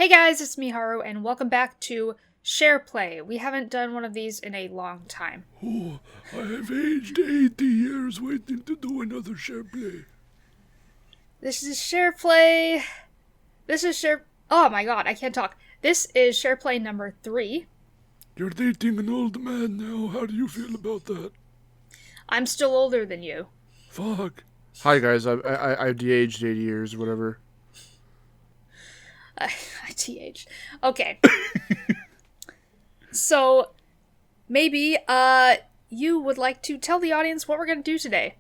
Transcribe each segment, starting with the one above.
Hey guys, it's Miharu, and welcome back to SharePlay. We haven't done one of these in a long time. Oh, I have aged 80 years waiting to do another SharePlay. This is SharePlay. This is Share. Oh my god, I can't talk. This is SharePlay number 3. You're dating an old man now. How do you feel about that? I'm still older than you. Fuck. Hi guys, I de-aged 80 years, whatever. TH. Okay. So, maybe, you would like to tell the audience what we're gonna do today.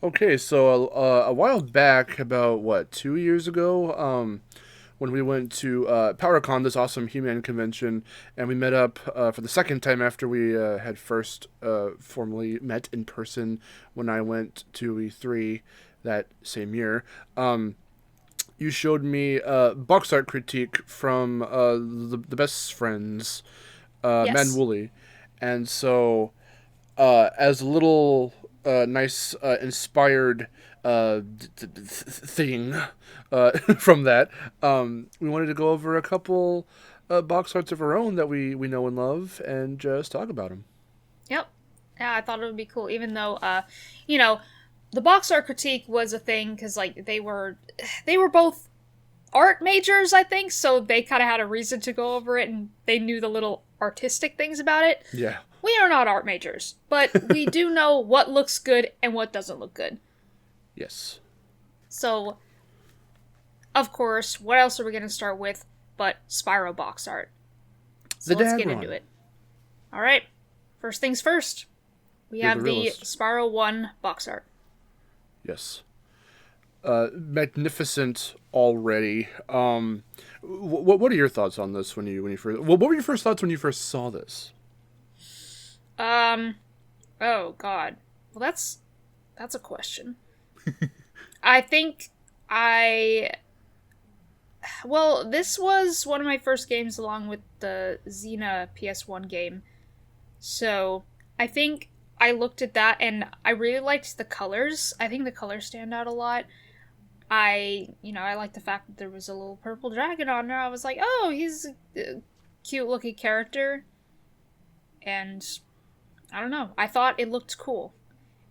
Okay, so a while back, about 2 years ago, when we went to PowerCon, this awesome He-Man convention, and we met up for the second time after we had first formally met in person when I went to E3 that same year. You showed me box art critique from the best friends, Yes. Man Woolley, and so as a little nice inspired thing from that, we wanted to go over a couple box arts of our own that we know and love, and just talk about them. Yep. Yeah, I thought it would be cool, even though, you know, the box art critique was a thing, because, like, they were both art majors, I think, so they kind of had a reason to go over it, and they knew the little artistic things about it. Yeah. We are not art majors, but we do know what looks good and what doesn't look good. Yes. So, of course, what else are we going to start with but Spyro Boxart? So let's get into it. Alright, first things first. We have the Spyro 1 box art. Yes. Magnificent already. What are your thoughts on this when you first? What were your first thoughts when you first saw this? Oh god. Well, that's a question. I think well, this was one of my first games along with the Xena PS1 game. So, I think I looked at that and I really liked the colors. I think the colors stand out a lot. I like the fact that there was a little purple dragon on there. I was like, oh, he's a cute looking character. And I don't know. I thought it looked cool.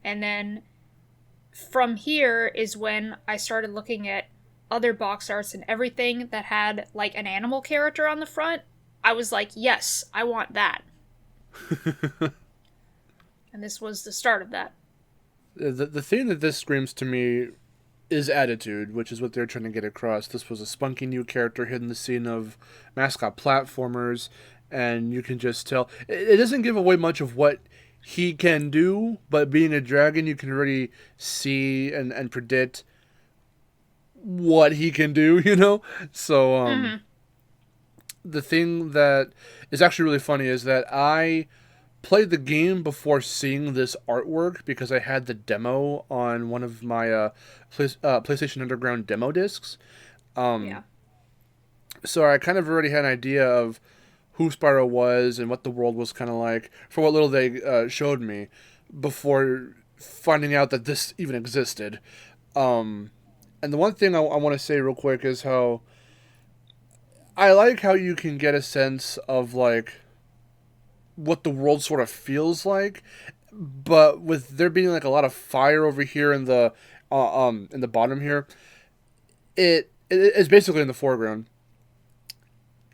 And then from here is when I started looking at other box arts and everything that had like an animal character on the front. I was like, yes, I want that. And this was the start of that. The thing that this screams to me is attitude, which is what they're trying to get across. This was a spunky new character hidden in the scene of mascot platformers, and you can just tell. It doesn't give away much of what he can do, but being a dragon, you can already see and predict what he can do, you know? So, the thing that is actually really funny is that I played the game before seeing this artwork because I had the demo on one of my PlayStation Underground demo discs. Yeah. So I kind of already had an idea of who Spyro was and what the world was kind of like for what little they showed me before finding out that this even existed. And the one thing I want to say real quick is how I like how you can get a sense of like what the world sort of feels like, but with there being like a lot of fire over here in the bottom here, it's basically in the foreground.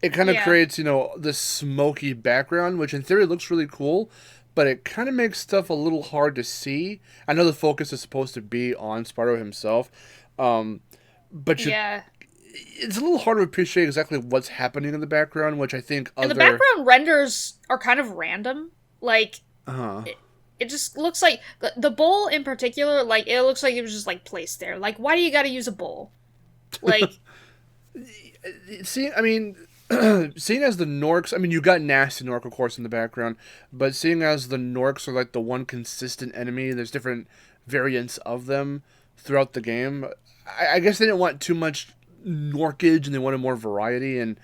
It kind of creates, this smoky background, which in theory looks really cool, but it kind of makes stuff a little hard to see. I know the focus is supposed to be on Spyro himself, but it's a little hard to appreciate exactly what's happening in the background, which I think And the background renders are kind of random. Like, it just looks like... The bowl in particular, like, it looks like it was just, like, placed there. Like, why do you gotta use a bowl? Like... See, I mean... seeing as the Norks, I mean, you got Nasty Nork, of course, in the background, but seeing as the Norks are like the one consistent enemy, there's different variants of them throughout the game. I guess they didn't want too much Norkage, and they wanted more variety in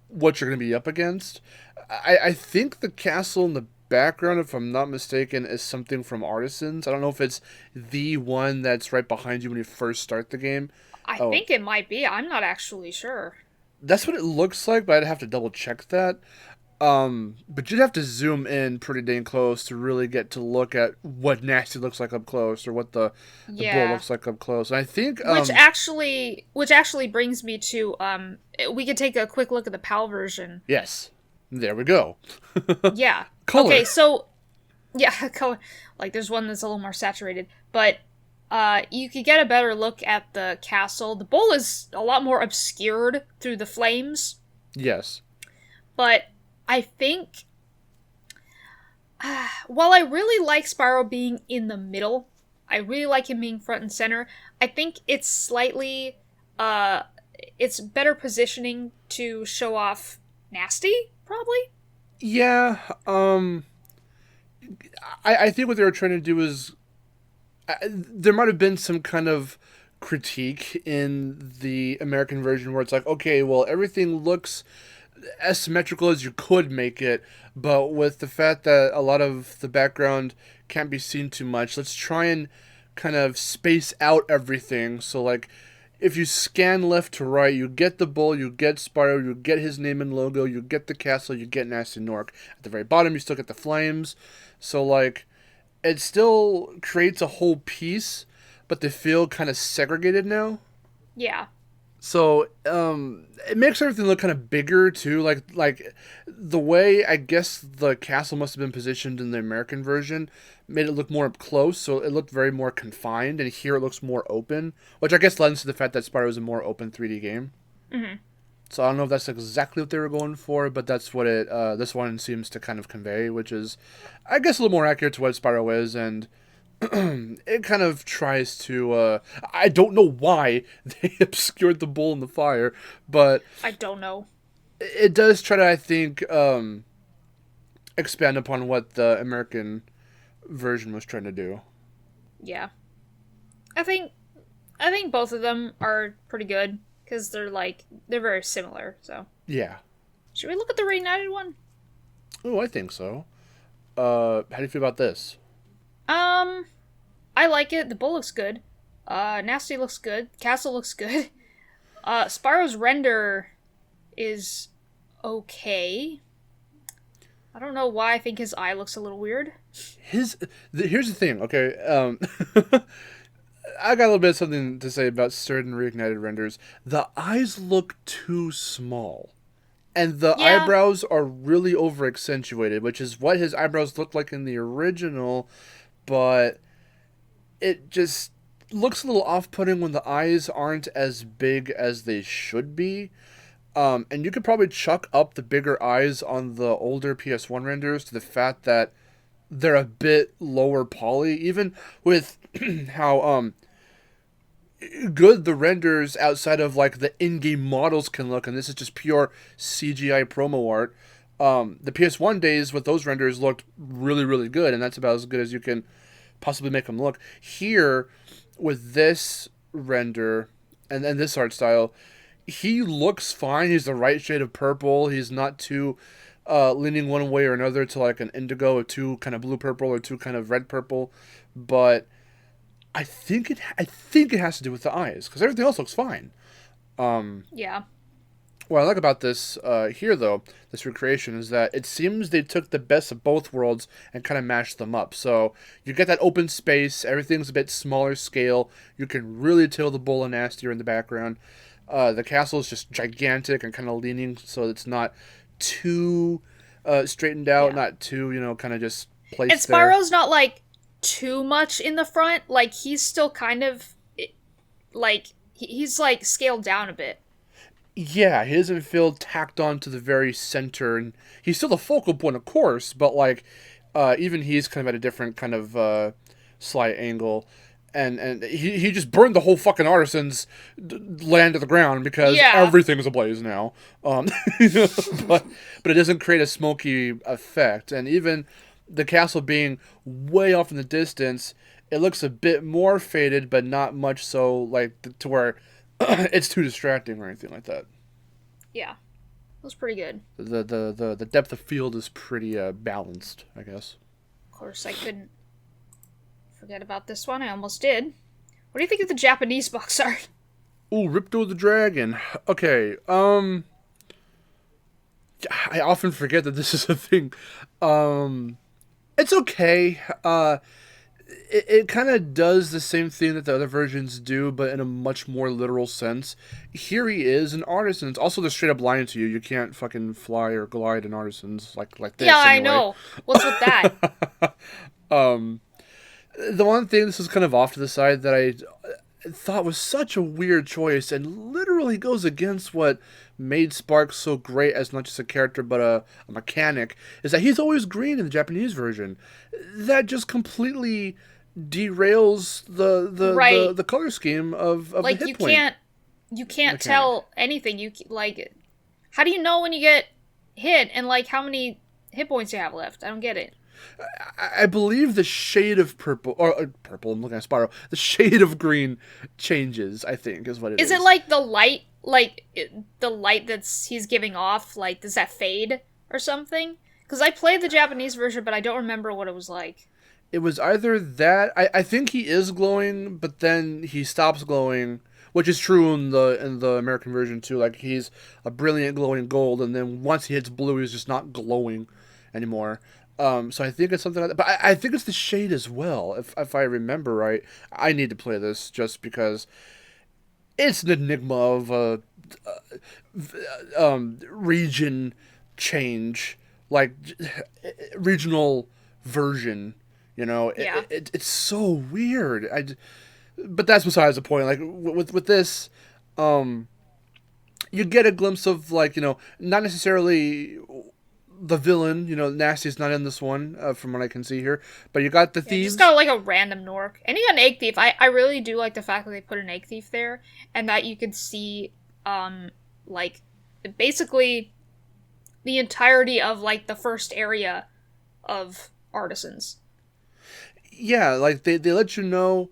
what you're going to be up against. I think the castle in the background, if I'm not mistaken, is something from Artisans. I don't know if it's the one that's right behind you when you first start the game. I think it might be. I'm not actually sure. That's what it looks like, but I'd have to double check that. But you'd have to zoom in pretty dang close to really get to look at what Nasty looks like up close, or what the bull Yeah. looks like up close. And I think Which actually brings me to we could take a quick look at the PAL version. yes, there we go. Yeah. Color. Okay, so yeah, color. Like there's one that's a little more saturated, but you could get a better look at the castle. The bowl is a lot more obscured through the flames, Yes. but I think while I really like Spyro being in the middle, I really like him being front and center. I think it's slightly it's better positioning to show off Nasty, probably. Yeah. I think what they were trying to do is there might have been some kind of critique in the American version where it's like, okay, well, everything looks as symmetrical as you could make it, but with the fact that a lot of the background can't be seen too much, let's try and kind of space out everything. So, like, if you scan left to right, you get the bull, you get Spyro, you get his name and logo, you get the castle, you get Nasty Nork. At the very bottom, you still get the flames. So, like, it still creates a whole piece, but they feel kind of segregated now. Yeah. So it makes everything look kind of bigger too. Like the way I guess the castle must have been positioned in the American version made it look more up close. So it looked very more confined, and here it looks more open, which I guess lends to the fact that Spyro is a more open 3D game. Mm-hmm. So I don't know if that's exactly what they were going for, but that's what it this one seems to kind of convey, which is, I guess, a little more accurate to what Spyro is, and it kind of tries to. I don't know why they obscured the bull in the fire, but I don't know. it does try to, I think, expand upon what the American version was trying to do. Yeah. I think both of them are pretty good because they're very similar. So Yeah. should we look at the reunited one? Oh, I think so. How do you feel about this? I like it. The bull looks good. Nasty looks good. Castle looks good. Spyro's render is okay. I don't know why I think his eye looks a little weird. Here's the thing, okay? I got a little bit of something to say about certain reignited renders. The eyes look too small. And the Yeah. eyebrows are really over accentuated, which is what his eyebrows looked like in the original, but it just looks a little off-putting when the eyes aren't as big as they should be. And you could probably chuck up the bigger eyes on the older PS1 renders to the fact that they're a bit lower poly, even with how good the renders outside of like the in-game models can look, and this is just pure CGI promo art. The PS1 days with those renders looked really, really good, and that's about as good as you can possibly make them look. Here, with this render and this art style, he looks fine. He's the right shade of purple. He's not too leaning one way or another to like an indigo, or too kind of blue purple, or too kind of red purple. But I think it has to do with the eyes, because everything else looks fine. Yeah. What I like about this here, though, this recreation, is that it seems they took the best of both worlds and kind of mashed them up. So you get that open space, everything's a bit smaller scale, you can really tell the bull and Nasty are in the background. The castle is just gigantic and kind of leaning, so it's not too straightened out, Yeah. not too, kind of just placed And there. Spyro's not like too much in the front. Like he's still kind of like he's like scaled down a bit. Yeah, he doesn't feel tacked on to the very center, and he's still the focal point, of course, but like even he's kind of at a different kind of slight angle, and he just burned the whole fucking artisans land to the ground because Yeah. everything's ablaze now. But it doesn't create a smoky effect, and even the castle being way off in the distance, it looks a bit more faded, but not much so like to where it's too distracting or anything like that. Yeah. It was pretty good. The depth of field is pretty balanced, I guess. Of course, I couldn't forget about this one. I almost did. What do you think of the Japanese box art? Ooh, Ripto the Dragon. Okay, I often forget that this is a thing. It's okay. It kind of does the same thing that the other versions do, but in a much more literal sense. Here he is an artisan. It's also the straight up lying to you. You can't fucking fly or glide in artisans like this. Yeah, I Anyway. know. What's with that? The one thing, this is kind of off to the side, that I thought was such a weird choice and literally goes against what made Spark so great as not just a character but a mechanic, is that he's always green in the Japanese version. That just completely derails Right. the color scheme of Like the hit point. you can't mechanic. tell anything. Like, how do you know when you get hit and like how many hit points you have left? I don't get it. I believe the shade of purple, or purple, I'm looking at Spyro, the shade of green changes, I think, is what it is. Is it like the light, the light that's he's giving off? Like, does that fade or something? Because I played the Japanese version, but I don't remember what it was like. It was either that, I think he is glowing, but then he stops glowing, which is true in the American version too. Like, he's a brilliant glowing gold, and then once he hits blue, he's just not glowing anymore. So I think it's something like that. But I think it's the shade as well, if I remember right. I need to play this just because it's an enigma of region change, like regional version. You know, Yeah. it's so weird. But that's besides the point. Like with this, you get a glimpse of, like, not necessarily the villain. Nasty's not in this one, from what I can see here. But you got the Yeah, thieves. just got like a random Nork. And you got an egg thief. I really do like the fact that they put an egg thief there and that you could see like basically the entirety of like the first area of artisans. Yeah, like they let you know.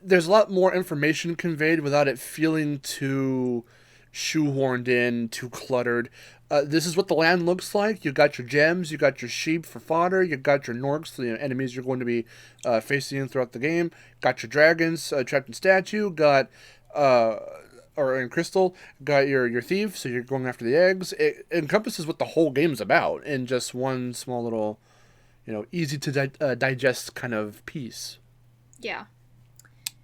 There's a lot more information conveyed without it feeling too shoehorned in, too cluttered. This is what the land looks like. You got your gems, you got your sheep for fodder, you got your Norks, the enemies you're going to be facing throughout the game. Got your dragons trapped in statue. Got or in crystal. Got your thief, so you're going after the eggs. It encompasses what the whole game's about in just one small little, easy to digest kind of piece. Yeah.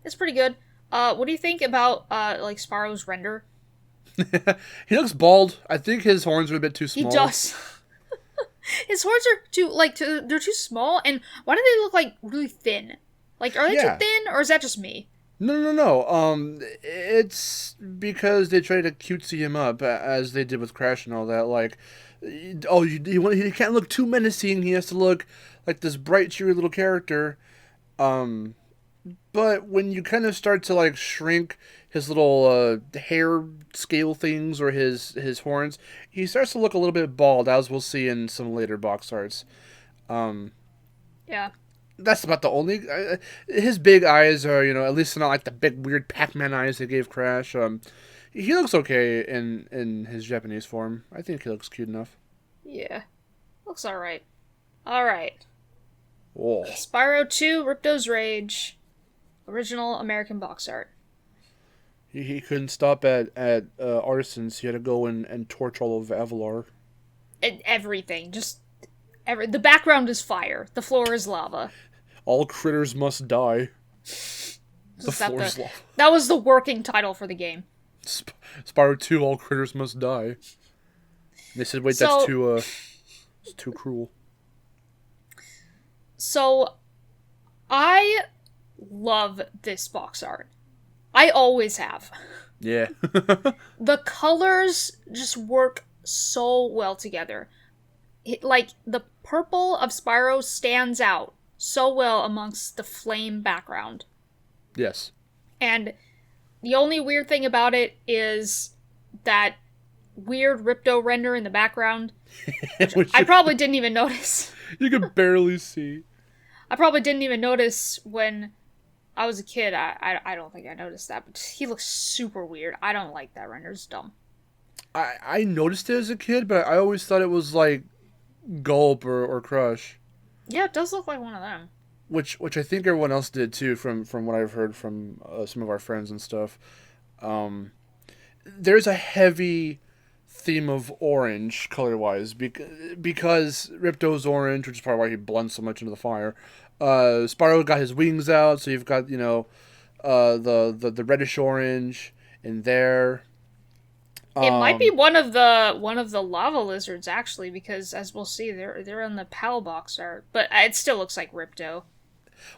It's pretty good. What do you think about like Spyro's render? He looks bald. I think his horns are a bit too He small. does. His horns are they're too small, and why do they look like really thin? Like, are they Yeah. too thin, or is that just me? No. It's because they try to cutesy him up, as they did with Crash and all that. Like, oh, he can't look too menacing. He has to look like this bright, cheery little character. But when you kind of start to like shrink his little hair scale things or his horns, he starts to look a little bit bald, as we'll see in some later box arts. Yeah. That's about the only. His big eyes are, at least not like the big weird Pac-Man eyes they gave Crash. He looks okay in his Japanese form. I think he looks cute enough. Yeah. Looks alright. Alright. Oh, Spyro 2, Ripto's Rage. Original American box art. he couldn't stop at artisans. He had to go and torch all of Avalar. Everything. Just the background is fire. The floor is lava. All critters must die. The Is that floor is lava. That was the working title for the game. Spyro 2, all critters must die. They said, wait, So- it's too cruel. So, I love this box art. I always have. Yeah. The colors just work so well together. Like, the purple of Spyro stands out so well amongst the flame background. Yes. And the only weird thing about it is that weird Ripto render in the background. I probably didn't even notice. You could barely see. I probably didn't even notice when I was a kid. I don't think I noticed that, but he looks super weird. I don't like that render. It's dumb. I noticed it as a kid, but I always thought it was like Gulp or Crush, Yeah, it does look like one of them. which I think everyone else did too, from what I've heard from some of our friends and stuff. There's a heavy theme of orange color-wise because Ripto's orange, which is probably why he blends so much into the fire. Spyro got his wings out, so you've got the reddish orange in there. It might be one of the lava lizards actually, because as we'll see, they're in the PAL box art, but it still looks like Ripto.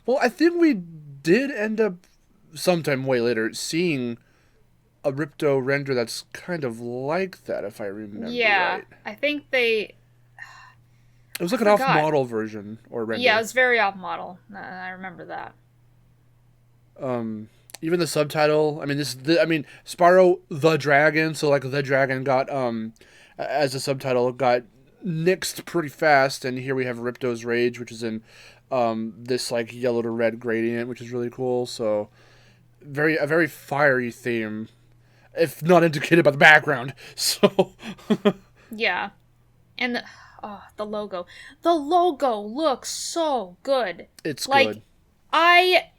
Well, I think we did end up sometime way later seeing a Ripto render that's kind of like that, if I remember right. I think they... It was like an off-model version or render. Yeah, it was very off-model. I remember that. Even the subtitle. I mean, Spyro the Dragon. So like the dragon got as a subtitle got nixed pretty fast, and here we have Ripto's Rage, which is in this like yellow to red gradient, which is really cool. So a very fiery theme, if not indicated by the background. So yeah, and the logo. The logo looks so good. It's like, good. I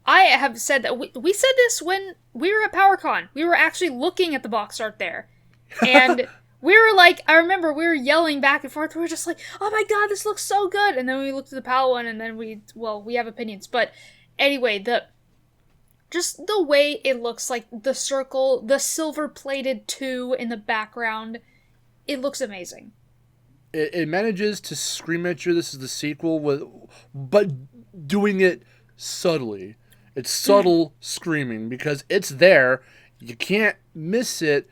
have said that we said this when we were at PowerCon. We were actually looking at the box art there, and we were like, I remember we were yelling back and forth. We were just like, "Oh my god, this looks so good!" And then we looked at the PAL one, and then we have opinions. But anyway, just the way it looks, like the circle, the silver-plated 2 in the background, it looks amazing. It manages to scream at you. This is the sequel, but doing it subtly. It's subtle screaming because it's there. You can't miss it,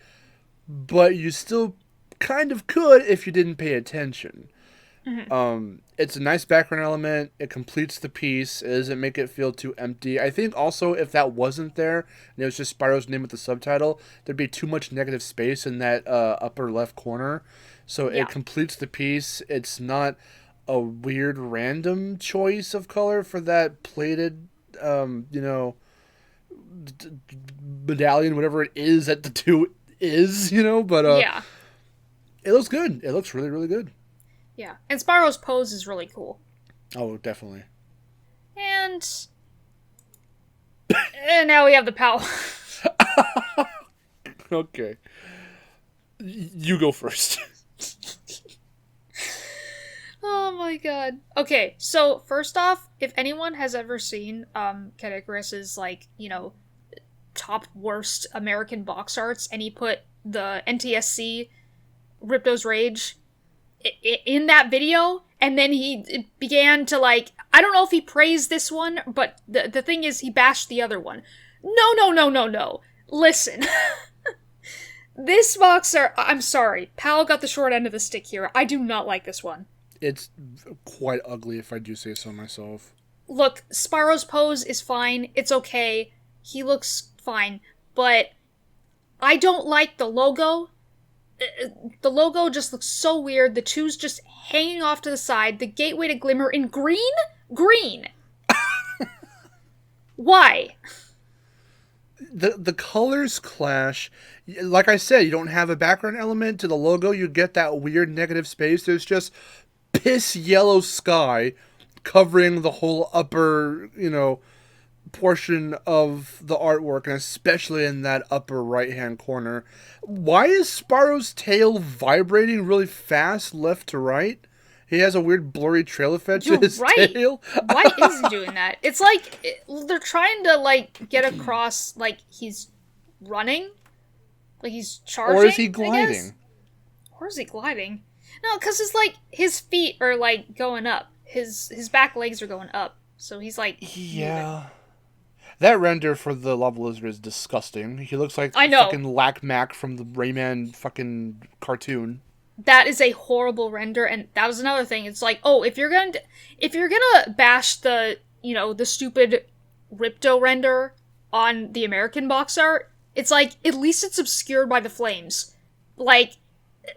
but you still kind of could if you didn't pay attention. It's a nice background element. It completes the piece. It doesn't make it feel too empty. I think also if that wasn't there and it was just Spyro's name with the subtitle, there'd be too much negative space in that upper left corner. So it completes the piece. It's not a weird random choice of color for that plated, medallion, whatever it is that the 2 is, but it looks good. It looks really, really good. Yeah, and Spyro's pose is really cool. Oh, definitely. And now we have the PAL. Okay. You go first. Oh my god. Okay, so first off, if anyone has ever seen Katagriss's top worst American box arts, and he put the NTSC Ripto's Rage in that video, and then he began to I don't know if he praised this one, but the thing is he bashed the other one. No. Listen. This box art, I'm sorry, PAL got the short end of the stick here. I do not like this one. It's quite ugly, if I do say so myself. Look, Spyro's pose is fine. It's okay. He looks fine. But I don't like the logo. The logo just looks so weird. The 2's just hanging off to the side. The gateway to glimmer in green? Green! Why? The colors clash. Like I said, you don't have a background element to the logo. You get that weird negative space. There's just piss yellow sky covering the whole upper, portion of the artwork, and especially in that upper right-hand corner. Why is Spyro's tail vibrating really fast left to right? He has a weird blurry trail effect to his tail. Why is he doing that? It's like they're trying to get across he's running, he's charging. Or is he gliding? Or is he gliding? No, because it's his feet are going up. His back legs are going up. So he's yeah. Moving. That render for the lava lizard is disgusting. He looks like fucking Lack Mac from the Rayman fucking cartoon. That is a horrible render, and that was another thing. It's if you're gonna bash the the stupid Ripto render on the American box art, it's at least it's obscured by the flames.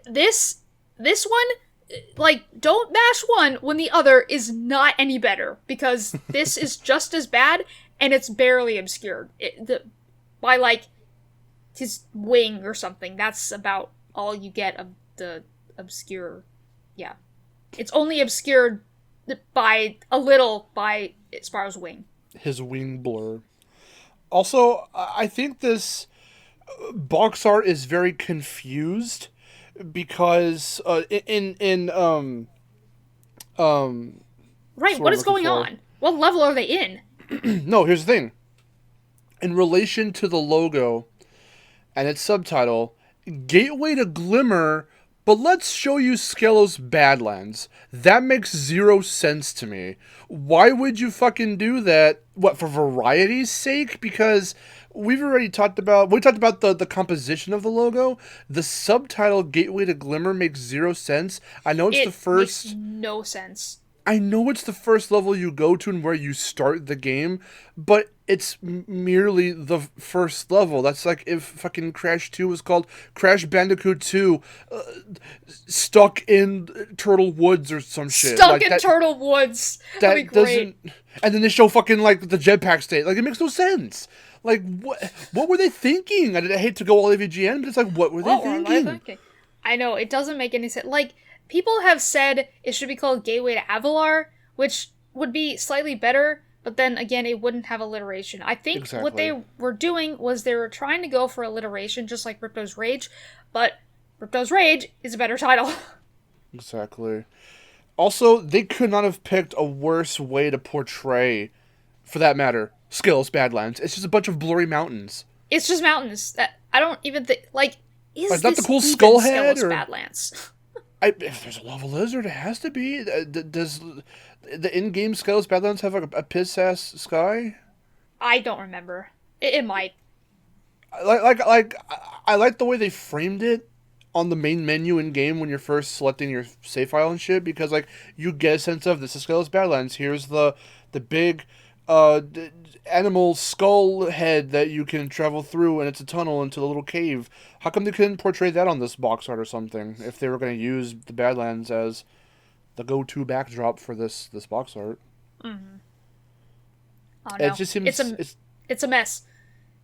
This one, don't bash one when the other is not any better, because this is just as bad, and it's barely obscured by his wing or something. That's about all you get of the obscure. Yeah, it's only obscured by a little by Spyro's wing. His wing blur. Also, I think this box art is very confused because what's Right, the what word I'm is looking going for? on? What level are they in? No, here's the thing. In relation to the logo and its subtitle, Gateway to Glimmer, but let's show you Skelos Badlands. That makes zero sense to me. Why would you fucking do that? What, for variety's sake? Because we talked about the composition of the logo. The subtitle Gateway to Glimmer makes zero sense. It makes no sense. I know it's the first level you go to and where you start the game, but it's merely the first level. That's like if fucking Crash 2 was called Crash Bandicoot 2, stuck in Turtle Woods or some shit. Stuck like in Turtle Woods. That'd be that great. doesn't. And then they show fucking like the jetpack state. Like it makes no sense. Like what were they thinking? I hate to go all AVGN, but it's like what were they thinking? I know, it doesn't make any sense. Like, people have said it should be called Gateway to Avalar, which would be slightly better, but then again, it wouldn't have alliteration. I think what they were doing was they were trying to go for alliteration, just like Ripto's Rage, but Ripto's Rage is a better title. Exactly. Also, they could not have picked a worse way to portray, for that matter, Skelos Badlands. It's just a bunch of blurry mountains. It's just mountains. That I don't even think, like, is like, this not the cool even skull head, Skelos or Badlands? if there's a lava lizard, it has to be. Does the in-game Skelos Badlands have a piss-ass sky? I don't remember. It might. I like the way they framed it on the main menu in game when you're first selecting your save file and shit, because like you get a sense of this is Skelos Badlands. Here's the big animal skull head that you can travel through, and it's a tunnel into a little cave. How come they couldn't portray that on this box art or something if they were going to use the Badlands as the go-to backdrop for this box art? Mm-hmm. Oh, no. It just seems it's a mess.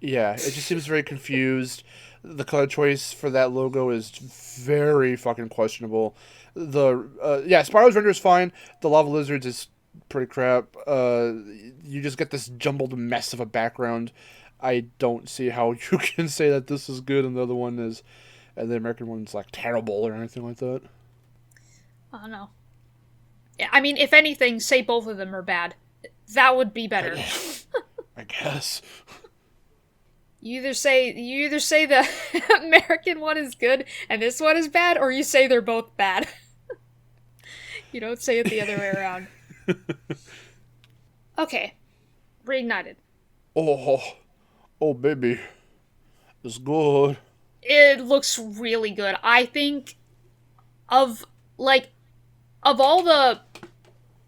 Yeah, it just seems very confused. The color choice for that logo is very fucking questionable. Spyro's render is fine. The lava lizards is pretty crap. You just get this jumbled mess of a background. I don't see how you can say that this is good and the other one is, and the American one's like terrible or anything like that. Oh no. Yeah, I mean, if anything, say both of them are bad. That would be better. I guess. You either say the American one is good and this one is bad, or you say they're both bad. You don't say it the other way around. Okay. Reignited. Oh baby. It's good. It looks really good. I think of all the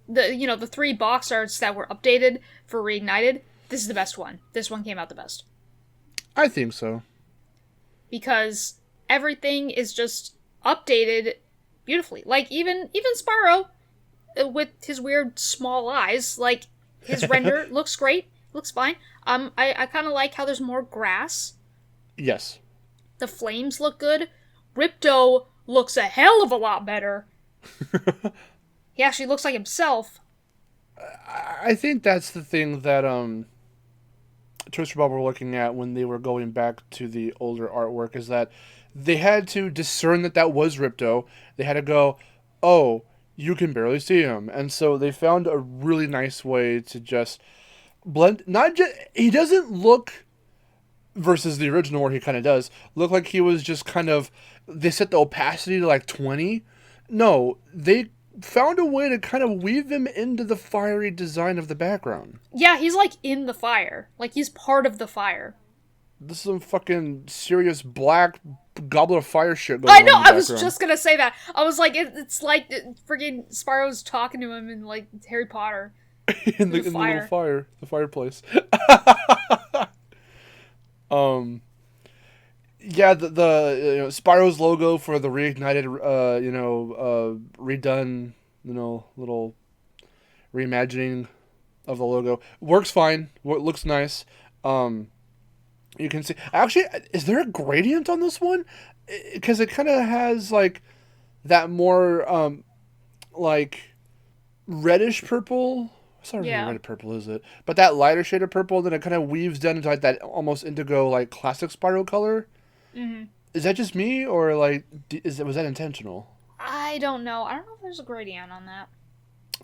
the 3 box arts that were updated for Reignited, this is the best one. This one came out the best. I think so. Because everything is just updated beautifully. Like, even Spyro, with his weird small eyes, like, his render looks great. Looks fine. I kind of like how there's more grass. Yes. The flames look good. Ripto looks a hell of a lot better. He actually looks like himself. I think that's the thing that Twister Bob were looking at when they were going back to the older artwork, is that they had to discern that was Ripto. They had to go, oh, you can barely see him. And so they found a really nice way to just blend. He doesn't look, versus the original where he kind of does, look like he was just kind of, they set the opacity to like 20. No, they found a way to kind of weave him into the fiery design of the background. Yeah, he's like in the fire. Like, he's part of the fire. This is some fucking serious black goblet of fire shit going on. I know, in the I was just gonna say that. I was like, it's like freaking Spyro's talking to him in, like, Harry Potter. in the little fire, the fireplace. Yeah, the Spyro's logo for the reignited, redone, little reimagining of the logo works fine. Looks nice. You can see. Actually, is there a gradient on this one? Because it kind of has like that more like reddish purple It's not really Yeah. red purple, is it? But that lighter shade of purple, then it kind of weaves down into like that almost indigo, like classic Spyro color. Hmm. Is that just me, or like, was that intentional? I don't know. I don't know if there's a gradient on that.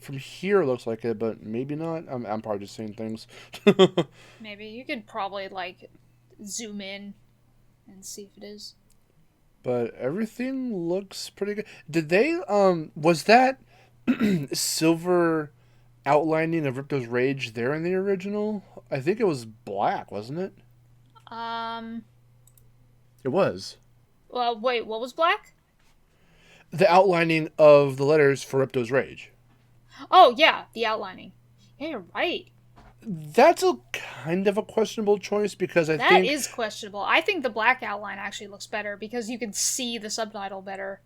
From here, it looks like it, but maybe not. I'm probably just saying things. Maybe you could probably like zoom in and see if it is. But everything looks pretty good. Did they was that silver outlining of Ripto's Rage there in the original? I think it was black, wasn't it? Um. It was. Well, wait. What was black? The outlining of the letters for Ripto's Rage. Oh yeah, the outlining. Yeah, you're right. That's a kind of a questionable choice because I That think is questionable. I think the black outline actually looks better because you can see the subtitle better.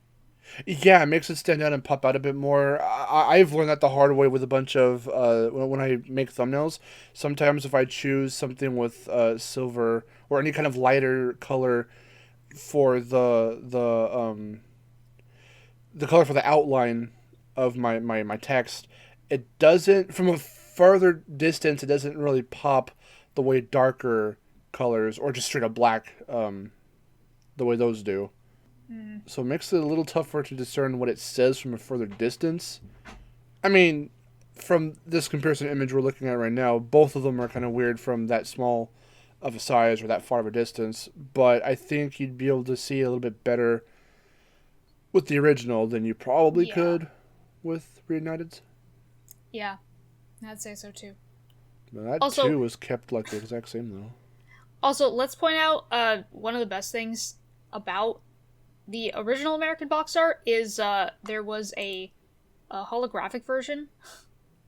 yeah, it makes it stand out and pop out a bit more. I've learned that the hard way with a bunch of when I make thumbnails. Sometimes if I choose something with silver or any kind of lighter color for the color for the outline of my text, it doesn't from a further distance. It doesn't really pop the way darker colors or just straight up black the way those do. So it makes it a little tougher to discern what it says from a further distance. I mean, from this comparison image we're looking at right now, both of them are kind of weird from that small of a size or that far of a distance. But I think you'd be able to see a little bit better with the original than you probably Yeah. could with Reunited. Yeah, I'd say so too. But that Also- too was kept like the exact same though. Also, let's point out one of the best things about the original American box art is there was a holographic version.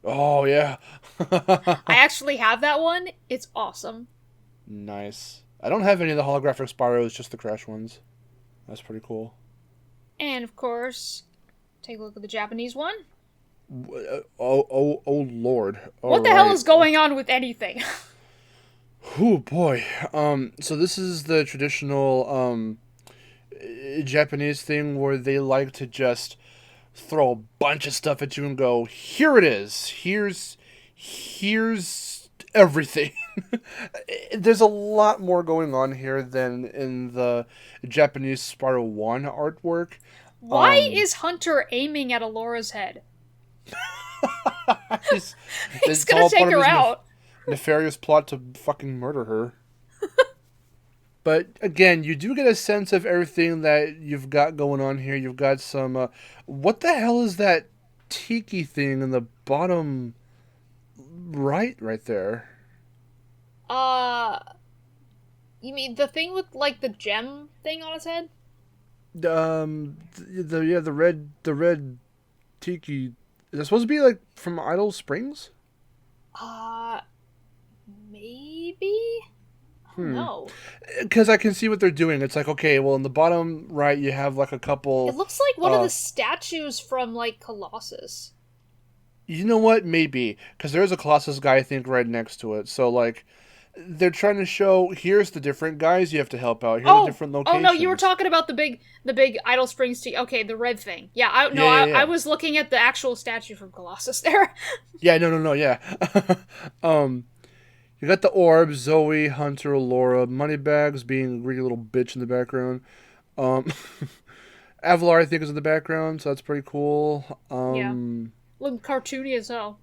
Oh yeah. I actually have that one. It's awesome. Nice. I don't have any of the holographic Spyros, just the Crash ones. That's pretty cool. And of course, take a look at the Japanese one. Oh Lord. What the hell is going on with anything? Oh boy. So this is the traditional Japanese thing where they like to just throw a bunch of stuff at you and go, "Here it is. Here's everything." There's a lot more going on here than in the Japanese Spyro 1 artwork. Why is Hunter aiming at Alora's head? He's He's gonna take her out. Nefarious plot to fucking murder her. But again, you do get a sense of everything that you've got going on here. You've got some. What the hell is that tiki thing in the bottom right there? You mean the thing with like the gem thing on his head? The red tiki. Is that supposed to be like from Idle Springs? Maybe? No. Because I can see what they're doing. It's like, okay, well, in the bottom right, you have like a couple. It looks like one of the statues from like Colossus. You know what? Maybe. Because there's a Colossus guy, I think, right next to it. So, like, they're trying to show, here's the different guys you have to help out. Here's the different locations. Oh, no, you were talking about the big Idle Springs tea. Okay, the red thing. Yeah, Yeah. I was looking at the actual statue from Colossus there. Yeah, no, yeah. You got the orbs, Zoe, Hunter, Laura, Moneybags being a greedy little bitch in the background. Avalar, I think, is in the background, so that's pretty cool. Yeah. Look cartoony as hell.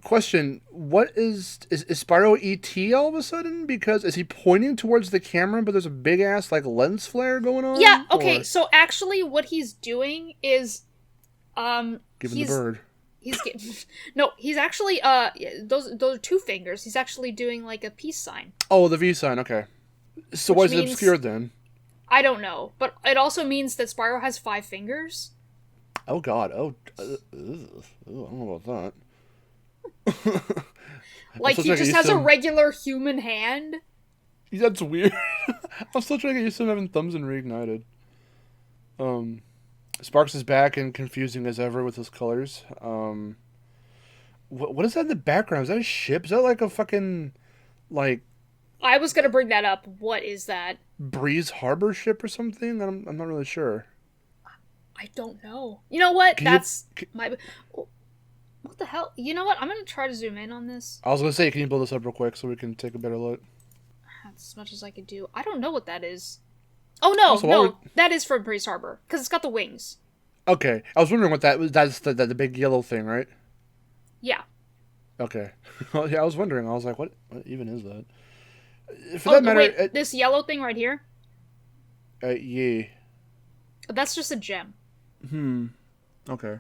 Question: what is Spyro ET all of a sudden? Because is he pointing towards the camera, but there's a big ass like lens flare going on? Yeah. Okay. Or So actually, what he's doing is, giving the bird. He's getting no. He's actually those are two fingers. He's actually doing like a peace sign. Oh, the V sign. Okay. So Which why is it means- obscured then? I don't know, but it also means that Spyro has 5 fingers. Oh God. Oh, I don't know about that. Like I'm he still trying to just get has used a to- regular human hand. That's weird. I'm still trying to get used to him having thumbs and reignited. Sparks is back and confusing as ever with his colors. What is that in the background? Is that a ship? Is that like a fucking like I was gonna bring that up. What is that? Breeze Harbor ship or something? I'm not really sure. I don't know. You know what? Can you- That's my. What the hell? You know what? I'm gonna try to zoom in on this I was gonna say, can you build this up real quick so we can take a better look? as much as I could do. I don't know what that is. Oh no, Also, what would... no, that is from Priest Harbor because it's got the wings. Okay, I was wondering what that was. That's the big yellow thing, right? Yeah. Okay. Well, yeah, I was wondering. I was like, what even is that? For Oh that matter, wait, this yellow thing right here. Yeah. That's just a gem. Okay.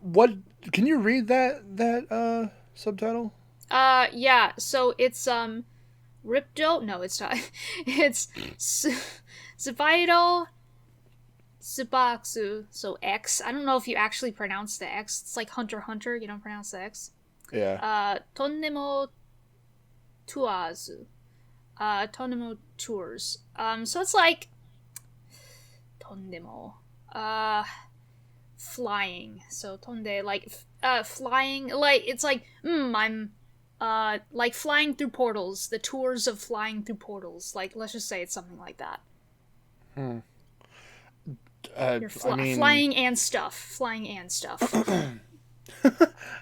What can you read that subtitle? Yeah. So it's Ripto. No, it's not. It's Spyro Subaxu. So X. I don't know if you actually pronounce the X. It's like Hunter x Hunter. You don't pronounce the X. Yeah. Tonnemo Tuazu. Tonnemo Tours. So it's like Tondemo. Flying. So tonde, like, flying. Like, it's like, I'm, like flying through portals. The tours of flying through portals. Like, let's just say it's something like that. You're flying and stuff. Flying and stuff.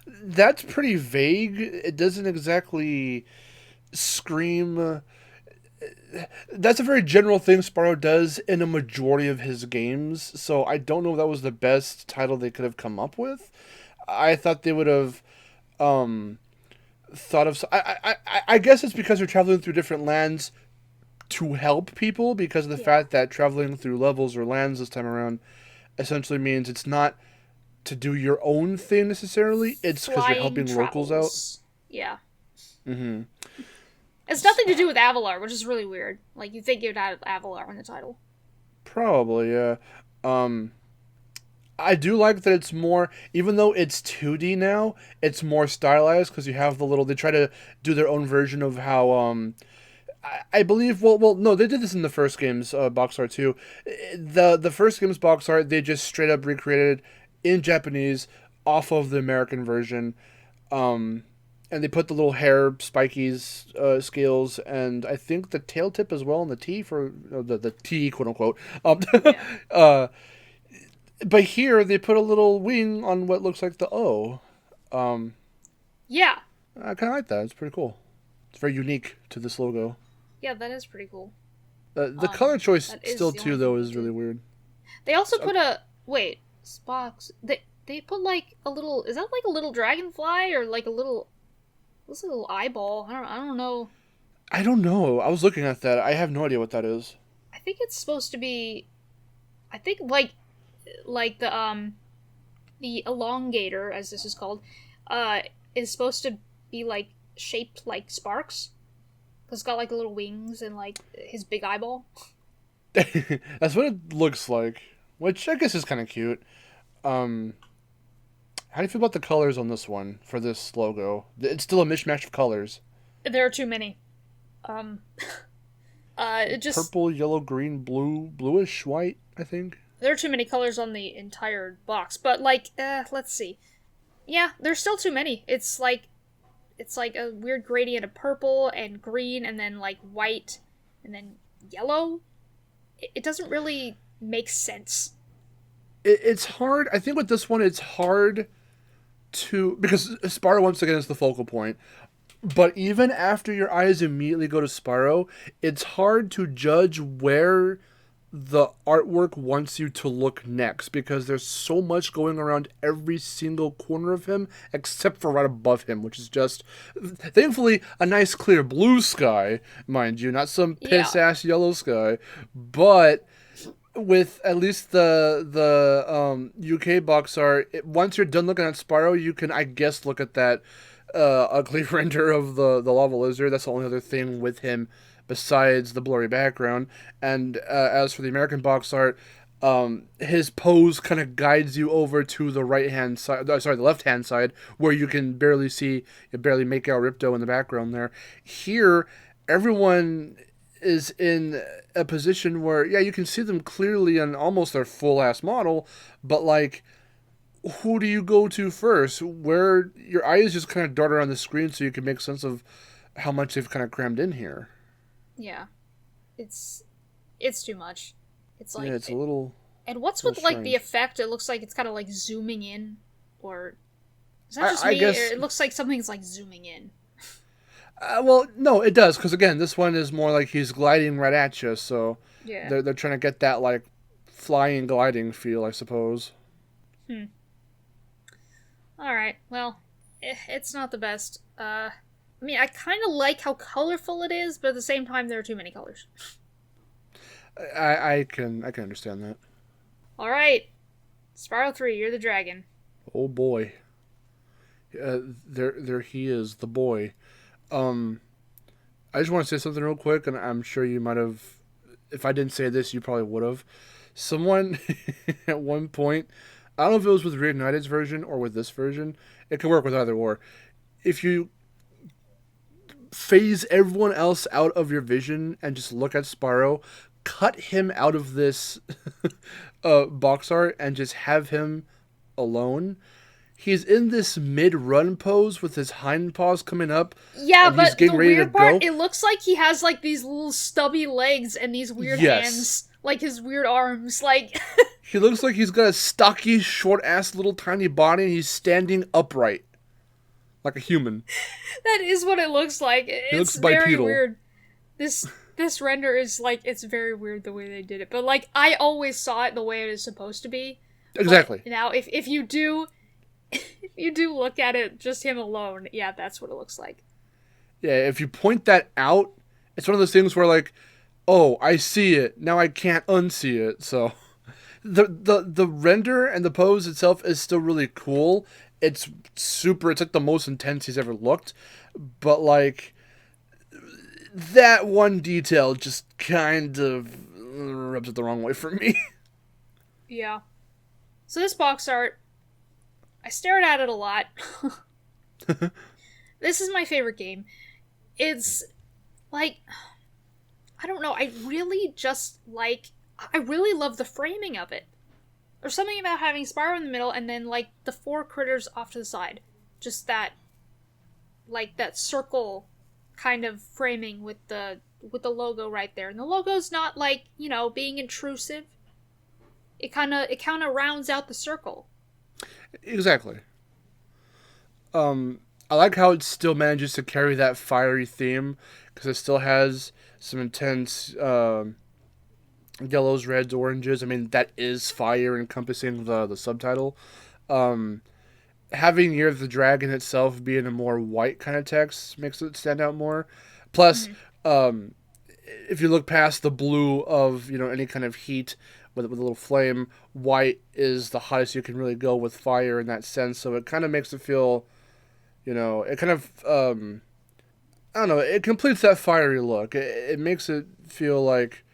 That's pretty vague. It doesn't exactly scream. That's a very general thing Spyro does in a majority of his games, so I don't know if that was the best title they could have come up with. I thought they would have thought of... I guess it's because you're traveling through different lands to help people, because of the fact that traveling through levels or lands this time around essentially means it's not to do your own thing necessarily, it's because you're helping locals out. Yeah. Mm-hmm. It's nothing to do with Avalar, which is really weird. Like, you think you'd have Avalar in the title. Probably, yeah. I do like that it's more, even though it's 2D now, it's more stylized, because you have the little... They try to do their own version of how... I believe... Well, no, they did this in the first game's Boxart too. The first game's Boxart, they just straight up recreated in Japanese off of the American version. And they put the little hair spikies scales, and I think the tail tip as well, and the T for the T, quote unquote. But here they put a little wing on what looks like the O. Yeah. I kind of like that. It's pretty cool. It's very unique to this logo. Yeah, that is pretty cool. The color choice still too though is really weird. They also put a Spox. They put like a little. Is that like a little dragonfly or like a little? What's a little eyeball? I don't know. I don't know. I was looking at that. I have no idea what that is. I think it's supposed to be. I think like the elongator, as this is called, is supposed to be like shaped like Sparks, because it's got like little wings and like his big eyeball. That's what it looks like, which I guess is kind of cute. How do you feel about the colors on this one for this logo? It's still a mishmash of colors. There are too many. It just purple, yellow, green, blue, bluish, white, I think. There are too many colors on the entire box, but like, let's see. Yeah, there's still too many. It's like a weird gradient of purple and green, and then like white, and then yellow. It doesn't really make sense. It's hard. I think with this one, it's hard to... Because Spyro, once again, is the focal point. But even after your eyes immediately go to Spyro, it's hard to judge where the artwork wants you to look next, because there's so much going around every single corner of him, except for right above him, which is just, thankfully, a nice clear blue sky, mind you, not some piss-ass yellow sky. But with at least the UK box art, once you're done looking at Spyro, you can, I guess, look at that ugly render of the lava lizard. That's the only other thing with him besides the blurry background. And as for the American box art, his pose kind of guides you over to the right-hand side, the left-hand side, where you can barely make out Ripto in the background there. Here, everyone is in a position where, yeah, you can see them clearly on almost their full-ass model, but, like, who do you go to first? Where your eyes just kind of dart around the screen so you can make sense of how much they've kind of crammed in here. Yeah. It's too much. It's like... Yeah, it's a little... And what's with, like, the effect? It looks like it's kind of, like, zooming in. Or is that just I me? guess. Or it looks like something's like zooming in. Well, no, it does, because again, this one is more like he's gliding right at you, so Yeah. they're trying to get that like flying gliding feel, I suppose. Alright, well, it's not the best. I mean, I kind of like how colorful it is, but at the same time, there are too many colors. I can understand that. Alright, Spyro 3, you're the dragon. Oh boy, there he is, the boy. I just want to say something real quick, and I'm sure you might have. If I didn't say this, you probably would have. Someone at one point, I don't know if it was with Reignited's version or with this version. It can work with either or. If you phase everyone else out of your vision and just look at Spyro, cut him out of this box art and just have him alone. He's in this mid-run pose with his hind paws coming up. Yeah, and he's but getting the ready weird to part, go. it looks like he has like these little stubby legs and these weird Yes. hands, like his weird arms, like... He looks like he's got a stocky, short-ass, little tiny body, and he's standing upright. Like a human. That is what it looks like. It's looks very bipedal. weird. This render is like, it's very weird the way they did it. But like, I always saw it the way it is supposed to be. Exactly. But now, if you do... If you do look at it, just him alone, yeah, that's what it looks like. Yeah, if you point that out, it's one of those things where like, oh, I see it. Now I can't unsee it. So the render and the pose itself is still really cool. It's like the most intense he's ever looked. But like that one detail just kind of rubs it the wrong way for me. Yeah. So this box art, I stared at it a lot. This is my favorite game. It's like, I don't know, I really love the framing of it. There's something about having Spyro in the middle and then like the 4 critters off to the side. Just that, like that circle kind of framing with the logo right there. And the logo's not like, being intrusive. It kind of rounds out the circle. Exactly. I like how it still manages to carry that fiery theme, because it still has some intense yellows, reds, oranges. I mean, that is fire encompassing the subtitle. Having Year of the Dragon itself being a more white kind of text makes it stand out more. Plus, if you look past the blue of any kind of heat with a little flame, white is the hottest you can really go with fire in that sense. So it kind of makes it feel, it kind of, I don't know, it completes that fiery look. It makes it feel like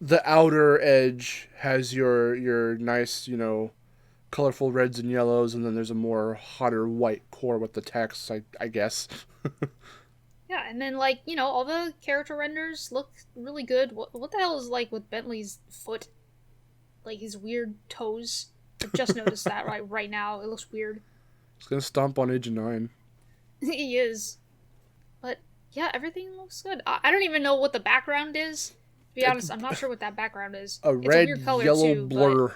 the outer edge has your nice, colorful reds and yellows, and then there's a more hotter white core with the text, I guess. Yeah, and then, like, all the character renders look really good. What the hell is, like, with Bentley's foot? Like, his weird toes. I just noticed that right now. It looks weird. He's gonna stomp on Age of 9. He is. But, yeah, everything looks good. I don't even know what the background is. To be honest, I'm not sure what that background is. A It's red, a weird color yellow too, blur. but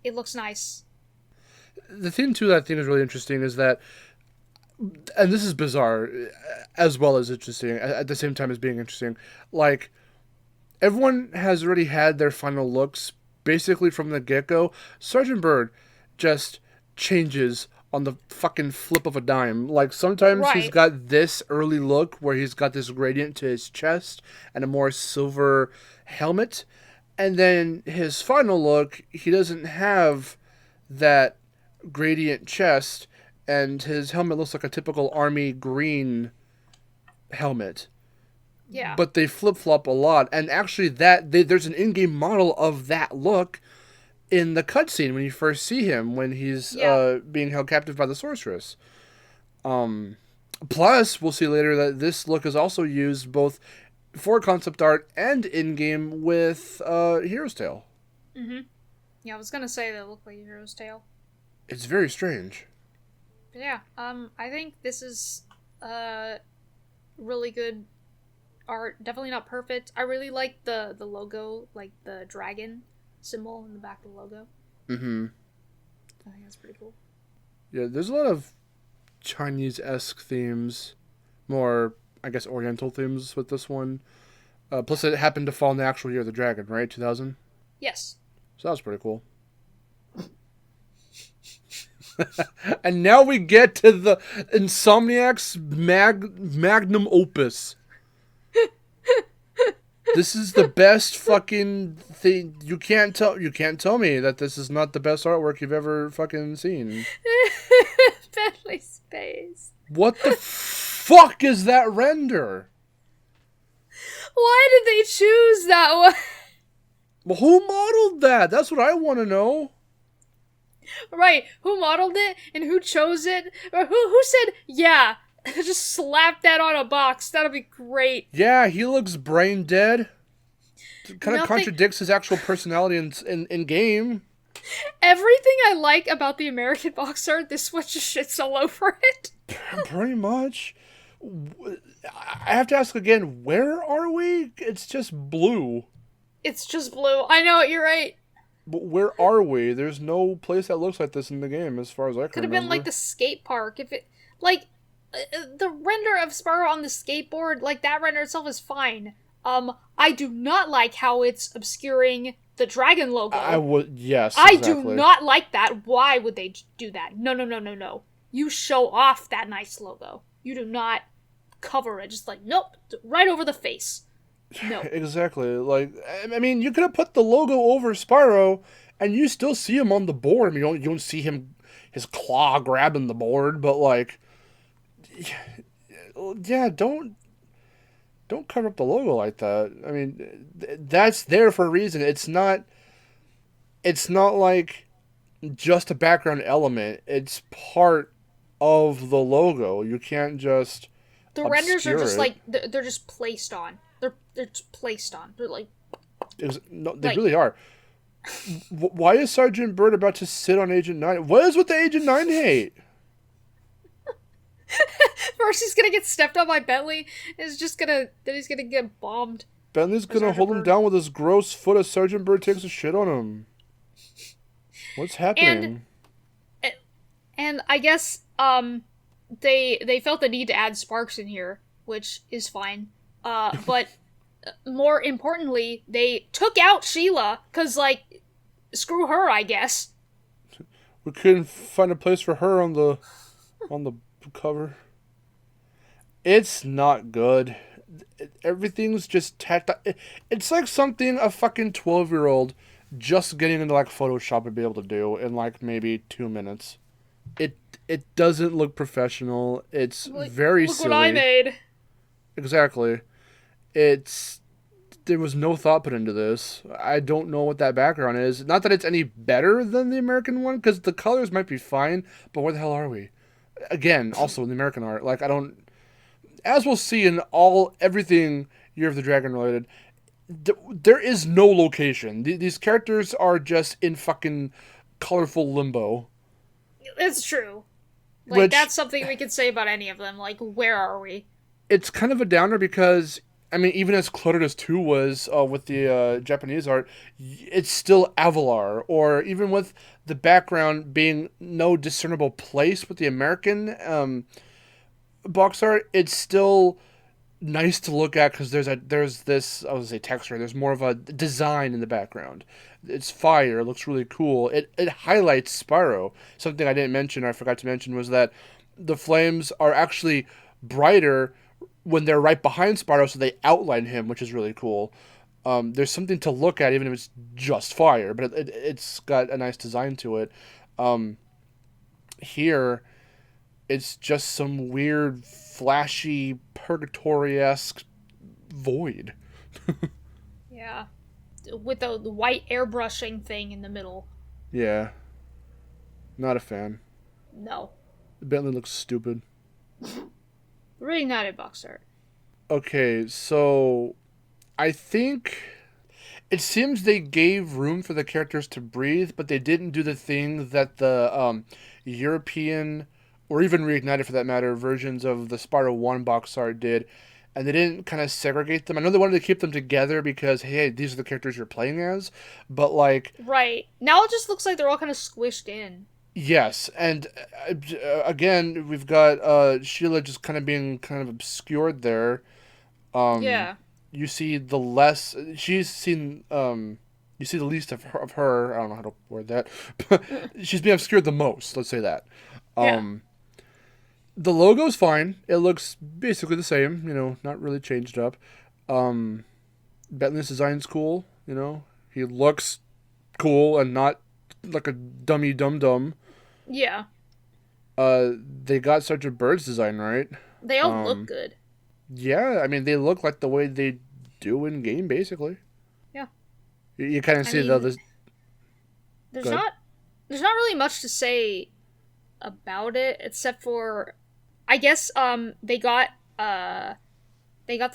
it looks nice. The thing, too, that I think is really interesting is that, and this is bizarre, as well as interesting, at the same time as being interesting, like, everyone has already had their final looks, basically from the get-go. Sergeant Bird just changes on the fucking flip of a dime. Like, sometimes he's Right. got this early look where he's got this gradient to his chest and a more silver helmet, and then his final look, he doesn't have that gradient chest, and his helmet looks like a typical army green helmet. Yeah. But they flip-flop a lot, and actually there's an in-game model of that look in the cutscene when you first see him, when he's being held captive by the sorceress. Plus, we'll see later that this look is also used both for concept art and in-game with Hero's Tale. Mm-hmm. Yeah, I was gonna say that it looked like Hero's Tale. It's very strange. But yeah, I think this is really good art. Definitely not perfect. I really like the logo, like the dragon symbol in the back of the logo. Mm-hmm. I think that's pretty cool. Yeah, there's a lot of Chinese-esque themes, more, I guess, Oriental themes with this one. Plus, it happened to fall in the actual year of the dragon, right? 2000? Yes. So that was pretty cool. And now we get to the Insomniac's magnum opus. This is the best fucking thing. You can't tell me that this is not the best artwork you've ever fucking seen. Bentley's face. What the fuck is that render? Why did they choose that one? Well, who modeled that? That's what I want to know. Right, who modeled it and who chose it? Or who said, yeah, just slap that on a box. That'll be great. Yeah, he looks brain dead. It kind of Nothing- contradicts his actual personality in game. Everything I like about the American box art, this one just shits all over it. Pretty much. I have to ask again, where are we? It's just blue. It's just blue. I know, you're right. But where are we? There's no place that looks like this in the game, as far as I can Could have remember. been like the skate park. If it, like, the render of Spyro on the skateboard, like, that render itself is fine. I do not like how it's obscuring the dragon logo. Yes, I exactly. do not like that. Why would they do that? No. You show off that nice logo. You do not cover it. Just like, nope, right over the face. No. Exactly. Like, I mean, you could have put the logo over Spyro, and you still see him on the board. I mean, you don't see him, his claw grabbing the board, but like, yeah, don't cover up the logo like that. I mean, that's there for a reason. It's not like just a background element. It's part of the logo. You can't just The renders are just it. like, they're just placed on. They're just placed on. They're like... No, they like- really are. Why is Sergeant Bird about to sit on Agent 9? What is with the Agent 9 hate? First he's gonna get stepped on by Bentley, then he's gonna get bombed. Bentley's gonna Sergeant hold him Bird. down with his gross foot as Sergeant Bird takes a shit on him. What's happening? And I guess, they felt the need to add sparks in here, which is fine. But more importantly, they took out Sheila, cause, like, screw her, I guess. We couldn't find a place for her on the cover. It's not good. Everything's just tacked. It's like something a fucking 12-year-old just getting into like Photoshop would be able to do in like maybe 2 minutes. It doesn't look professional. It's very Look silly. what I made. Exactly. There was no thought put into this. I don't know what that background is. Not that it's any better than the American one, because the colors might be fine, but where the hell are we? Again, also in the American art, like, I don't... As we'll see in everything Year of the Dragon related, there is no location. These characters are just in fucking colorful limbo. It's true. Like, Which- that's something we could say about any of them. Like, where are we? It's kind of a downer because, I mean, even as cluttered as 2 was with the Japanese art, it's still Avalar. Or even with the background being no discernible place with the American box art, it's still nice to look at because there's this, I was gonna say texture, there's more of a design in the background. It's fire, it looks really cool. It highlights Spyro. Something I didn't mention, or I forgot to mention, was that the flames are actually brighter when they're right behind Spyro, so they outline him, which is really cool. There's something to look at, even if it's just fire, but it's got a nice design to it. Here, it's just some weird, flashy, purgatory-esque void. Yeah. With the white airbrushing thing in the middle. Yeah. Not a fan. No. Bentley looks stupid. Really not a box art. Okay, so I think it seems they gave room for the characters to breathe, but they didn't do the thing that the European, or even Reignited for that matter, versions of the Spyro 1 box art did, and they didn't kind of segregate them. I know they wanted to keep them together because, hey, these are the characters you're playing as, but like... Right. Now it just looks like they're all kind of squished in. Yes, and again, we've got Sheila just kind of being kind of obscured there. Um, Yeah. you see the less she's seen. You see the least of her. I don't know how to word that, but she's being obscured the most. Let's say that. Yeah. Um, the logo's fine. It looks basically the same. Not really changed up. Um, Bentley's design's cool. He looks cool and not like a dummy dum dum. Yeah. They got Sergeant Bird's design right. They all look Um, good. yeah, I mean they look like the way they do in game basically. Yeah. You kind of I see mean, the there's good. not there's not really much to say about it except for I guess they got the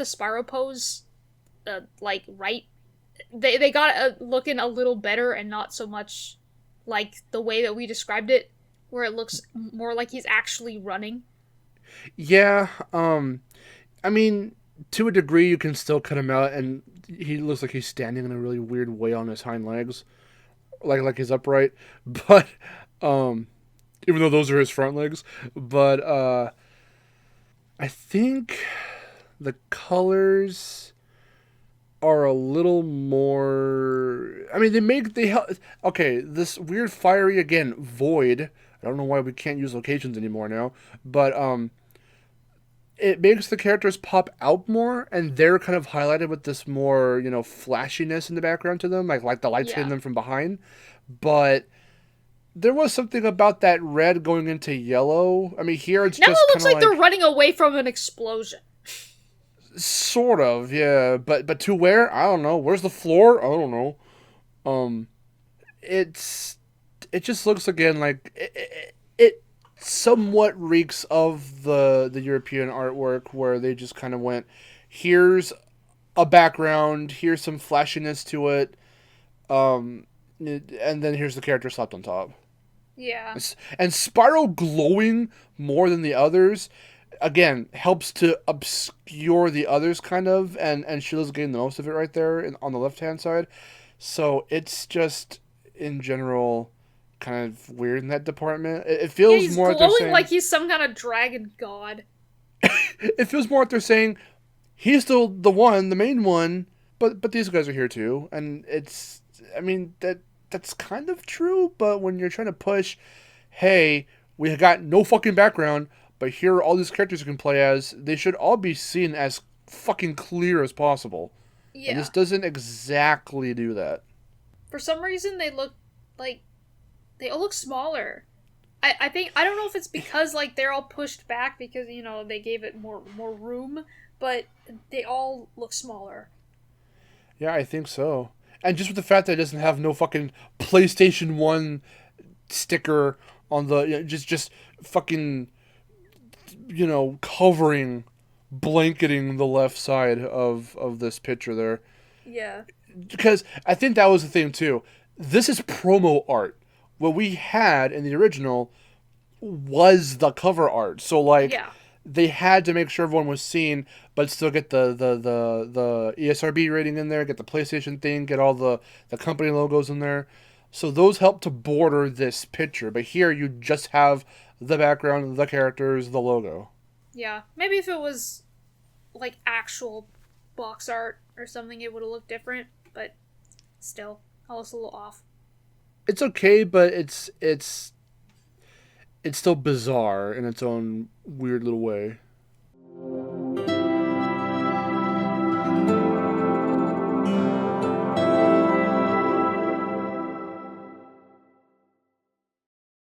Spyro pose like right. They got it looking a little better and not so much like the way that we described it where it looks more like he's actually running. Yeah, I mean to a degree you can still cut him out, and he looks like he's standing in a really weird way on his hind legs, like he's upright, but um, even though those are his front legs, but I think the colors are a little more. I mean, okay. This weird fiery again void. I don't know why we can't use locations anymore now, but it makes the characters pop out more, and they're kind of highlighted with this more flashiness in the background to them, like the lights hitting Yeah. them from behind. But there was something about that red going into yellow. I mean, here it's Now just it kind looks of like they're like running away from an explosion. sort of, yeah. But to where? I don't know. Where's the floor? I don't know. Um, it's it just looks again like it somewhat reeks of the European artwork where they just kind of went, here's a background, here's some flashiness to it, um, and then here's the character slapped on top. Yeah. And Spyro glowing more than the others, again, helps to obscure the others kind of, and Sheila's getting the most of it right there on the left hand side. So it's just in general kind of weird in that department. It Yeah, feels he's more like they're glowing like saying he's some kind of dragon god. it feels more like they're saying he's still the one, the main one, but these guys are here too, and it's I mean that's kind of true, but when you're trying to push, hey, we got no fucking background, but here are all these characters you can play as, they should all be seen as fucking clear as possible. And this Yeah. doesn't exactly do that. For some reason, they look like they all look smaller. I think I don't know if it's because like they're all pushed back because they gave it more room, but they all look smaller. Yeah, I think so. And just with the fact that it doesn't have no fucking PlayStation 1 sticker on the just fucking covering, blanketing the left side of this picture there, Yeah. because I think that was the thing too. This is promo art. What we had in the original was the cover art, so like Yeah. they had to make sure everyone was seen, but still get the ESRB rating in there, get the PlayStation thing, get all the company logos in there. So those help to border this picture. But here you just have the background, the characters, the logo. Yeah. Maybe if it was like actual box art or something, it would have looked different. But still, I was a little off. It's okay, but it's still bizarre in its own weird little way.